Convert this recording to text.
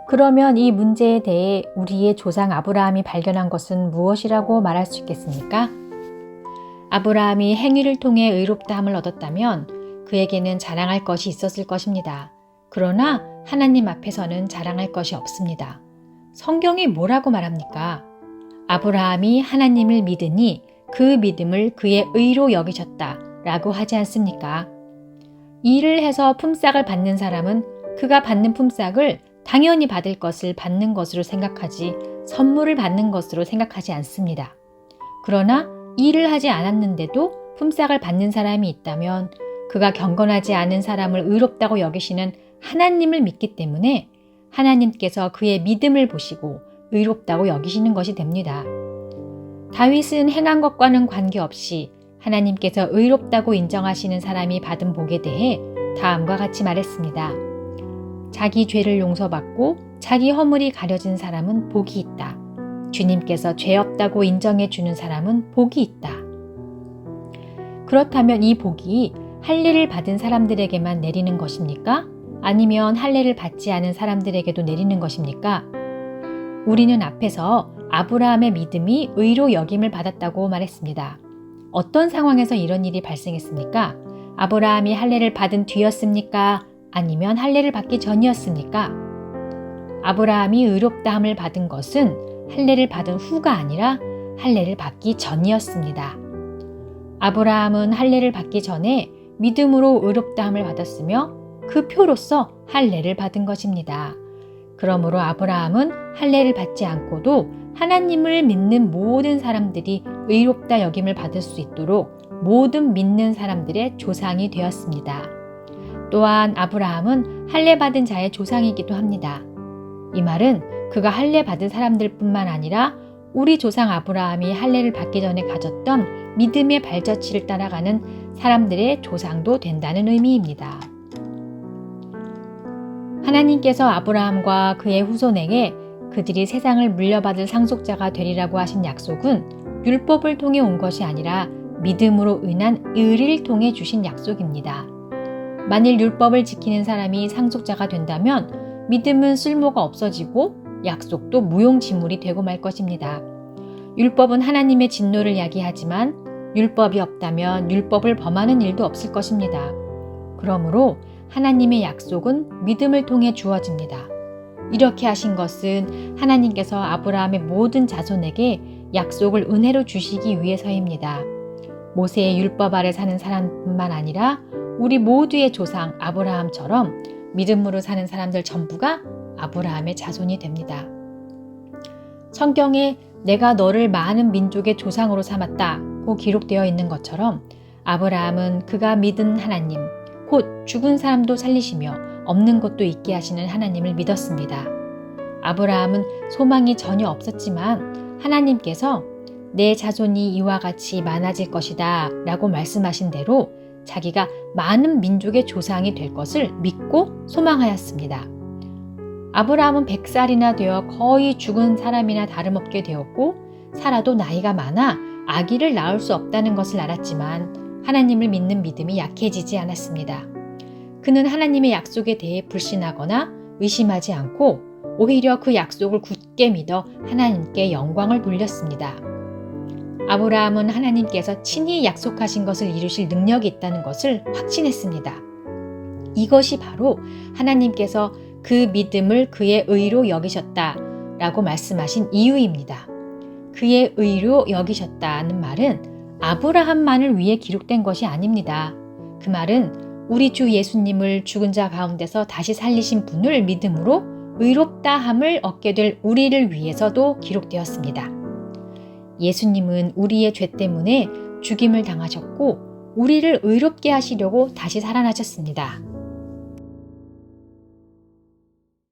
그러면 이 문제에 대해 우리의 조상 아브라함이 발견한 것은 무엇이라고 말할 수 있겠습니까? 아브라함이 행위를 통해 의롭다함을 얻었다면 그에게는 자랑할 것이 있었을 것입니다. 그러나 하나님 앞에서는 자랑할 것이 없습니다. 성경이 뭐라고 말합니까? 아브라함이 하나님을 믿으니 그 믿음을 그의 의로 여기셨다 라고 하지 않습니까? 일을 해서 품삯을 받는 사람은 그가 받는 품삯을 당연히 받을 것을 받는 것으로 생각하지 선물을 받는 것으로 생각하지 않습니다. 그러나 일을 하지 않았는데도 품삯을 받는 사람이 있다면 그가 경건하지 않은 사람을 의롭다고 여기시는 하나님을 믿기 때문에 하나님께서 그의 믿음을 보시고 의롭다고 여기시는 것이 됩니다. 다윗은 행한 것과는 관계없이 하나님께서 의롭다고 인정하시는 사람이 받은 복에 대해 다음과 같이 말했습니다. 자기 죄를 용서받고 자기 허물이 가려진 사람은 복이 있다. 주님께서 죄 없다고 인정해 주는 사람은 복이 있다. 그렇다면 이 복이 할례를 받은 사람들에게만 내리는 것입니까? 아니면 할례를 받지 않은 사람들에게도 내리는 것입니까? 우리는 앞에서 아브라함의 믿음이 의로 여김을 받았다고 말했습니다. 어떤 상황에서 이런 일이 발생했습니까? 아브라함이 할례를 받은 뒤였습니까? 아니면 할례를 받기 전이었습니까? 아브라함이 의롭다함을 받은 것은 할례를 받은 후가 아니라 할례를 받기 전이었습니다. 아브라함은 할례를 받기 전에 믿음으로 의롭다함을 받았으며 그 표로서 할례를 받은 것입니다. 그러므로 아브라함은 할례를 받지 않고도 하나님을 믿는 모든 사람들이 의롭다 여김을 받을 수 있도록 모든 믿는 사람들의 조상이 되었습니다. 또한 아브라함은 할례 받은 자의 조상이기도 합니다. 이 말은 그가 할례 받은 사람들뿐만 아니라 우리 조상 아브라함이 할례를 받기 전에 가졌던 믿음의 발자취를 따라가는 사람들의 조상도 된다는 의미입니다. 하나님께서 아브라함과 그의 후손에게 그들이 세상을 물려받을 상속자가 되리라고 하신 약속은 율법을 통해 온 것이 아니라 믿음으로 인한 의를 통해 주신 약속입니다. 만일 율법을 지키는 사람이 상속자가 된다면 믿음은 쓸모가 없어지고 약속도 무용지물이 되고 말 것입니다. 율법은 하나님의 진노를 야기하지만 율법이 없다면 율법을 범하는 일도 없을 것입니다. 그러므로 하나님의 약속은 믿음을 통해 주어집니다. 이렇게 하신 것은 하나님께서 아브라함의 모든 자손에게 약속을 은혜로 주시기 위해서입니다. 모세의 율법 아래 사는 사람뿐만 아니라 우리 모두의 조상 아브라함처럼 믿음으로 사는 사람들 전부가 아브라함의 자손이 됩니다. 성경에 내가 너를 많은 민족의 조상으로 삼았다고 기록되어 있는 것처럼 아브라함은 그가 믿은 하나님, 곧 죽은 사람도 살리시며 없는 것도 있게 하시는 하나님을 믿었습니다. 아브라함은 소망이 전혀 없었지만 하나님께서 내 자손이 이와 같이 많아질 것이다 라고 말씀하신 대로 자기가 많은 민족의 조상이 될 것을 믿고 소망하였습니다. 아브라함은 100살이나 되어 거의 죽은 사람이나 다름없게 되었고 사라도 나이가 많아 아기를 낳을 수 없다는 것을 알았지만 하나님을 믿는 믿음이 약해지지 않았습니다. 그는 하나님의 약속에 대해 불신하거나 의심하지 않고 오히려 그 약속을 굳게 믿어 하나님께 영광을 돌렸습니다. 아브라함은 하나님께서 친히 약속하신 것을 이루실 능력이 있다는 것을 확신했습니다. 이것이 바로 하나님께서 그 믿음을 그의 의로 여기셨다라고 말씀하신 이유입니다. 그의 의로 여기셨다는 말은 아브라함만을 위해 기록된 것이 아닙니다. 그 말은 우리 주 예수님을 죽은 자 가운데서 다시 살리신 분을 믿음으로 의롭다함을 얻게 될 우리를 위해서도 기록되었습니다. 예수님은 우리의 죄 때문에 죽임을 당하셨고 우리를 의롭게 하시려고 다시 살아나셨습니다.